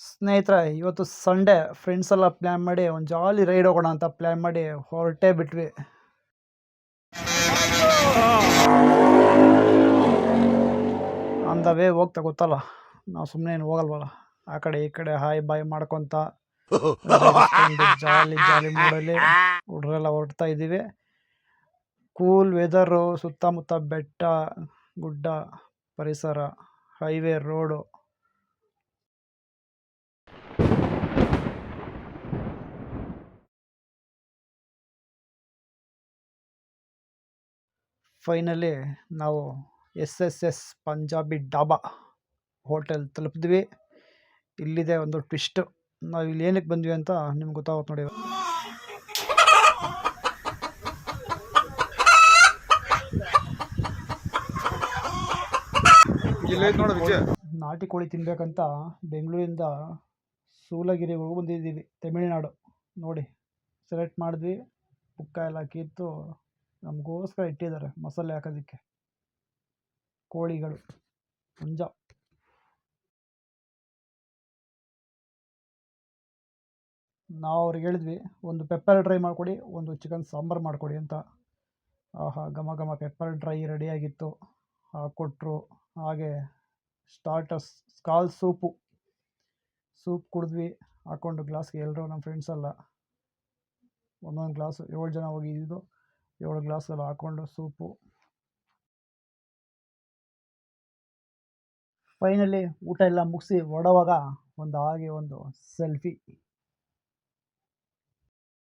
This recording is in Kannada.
ಸ್ನೇಹಿತರೆ, ಇವತ್ತು ಸಂಡೇ ಫ್ರೆಂಡ್ಸ್ ಎಲ್ಲ ಪ್ಲ್ಯಾನ್ ಮಾಡಿ ಒಂದು ಜಾಲಿ ರೈಡ್ ಹೋಗೋಣ ಅಂತ ಪ್ಲ್ಯಾನ್ ಮಾಡಿ ಹೊರಟೇ ಬಿಟ್ವಿ. ಆನ್ ದ ವೇ ಹೋಗ್ತಾ ಗೊತ್ತಲ್ಲ, ನಾವು ಸುಮ್ಮನೆ ಏನು ಹೋಗಲ್ವಲ್ಲ. ಆ ಕಡೆ ಈ ಕಡೆ ಹಾಯ್ ಬಾಯ್ ಮಾಡ್ಕೊತ ಜಾಲಿ ಜಾಲಿ ಮೂಡಲ್ಲಿ ಹುಡುಗರೆಲ್ಲ ಹೊರಡ್ತಾ ಇದ್ದೀವಿ. ಕೂಲ್ ವೆದರು, ಸುತ್ತಮುತ್ತ ಬೆಟ್ಟ ಗುಡ್ಡ ಪರಿಸರ, ಹೈವೇ ರೋಡು. ಫೈನಲಿ ನಾವು SSS ಪಂಜಾಬಿ ಡಾಬಾ ಹೋಟೆಲ್ ತಲುಪಿದ್ವಿ. ಇಲ್ಲಿದೆ ಒಂದು ಟ್ವಿಸ್ಟ್. ನಾವು ಇಲ್ಲಿ ಏನಕ್ಕೆ ಬಂದ್ವಿ ಅಂತ ನಿಮ್ಗೆ ಗೊತ್ತಾಗುತ್ತೆ ನೋಡಿ. ನಾಟಿ ಕೋಳಿ ತಿನ್ಬೇಕಂತ ಬೆಂಗಳೂರಿಂದ ಸೂಲಗಿರಿವರೆಗೂ ಬಂದಿದ್ದೀವಿ, ತಮಿಳುನಾಡು. ನೋಡಿ, ಸೆಲೆಕ್ಟ್ ಮಾಡಿದ್ವಿ, ಪುಕ್ಕ ಎಲ್ಲ ಕಿತ್ತು ನಮಗೋಸ್ಕರ ಇಟ್ಟಿದ್ದಾರೆ ಮಸಾಲೆ ಹಾಕೋದಕ್ಕೆ. ಕೋಳಿಗಳು ಹುಂಜ. ನಾವು ಅವ್ರಿಗೆ ಹೇಳಿದ್ವಿ, ಒಂದು ಪೆಪ್ಪರ್ ಡ್ರೈ ಮಾಡಿಕೊಡಿ, ಒಂದು ಚಿಕನ್ ಸಾಂಬಾರು ಮಾಡಿಕೊಡಿ ಅಂತ. ಆಹಾ, ಘಮ ಘಮ ಪೆಪ್ಪರ್ ಡ್ರೈ ರೆಡಿಯಾಗಿತ್ತು, ಹಾಕ್ಕೊಟ್ರು. ಹಾಗೆ ಸ್ಟಾರ್ಟರ್ಸ್ ಕಾಲ್ ಸೂಪ್ ಕುಡಿದ್ವಿ ಹಾಕ್ಕೊಂಡು ಗ್ಲಾಸ್ಗೆ. ಎಲ್ಲರೂ ನಮ್ಮ ಫ್ರೆಂಡ್ಸ್ ಎಲ್ಲ ಒಂದೊಂದು ಗ್ಲಾಸು, 7 ಜನ ಹೋಗಿದ್ದು, 7 ಗ್ಲಾಸೆಲ್ಲ ಹಾಕ್ಕೊಂಡು ಸೂಪು. ಫೈನಲಿ ಊಟ ಎಲ್ಲ ಮುಗಿಸಿ ಹೊರಡುವಾಗ ಒಂದು ಸೆಲ್ಫಿ.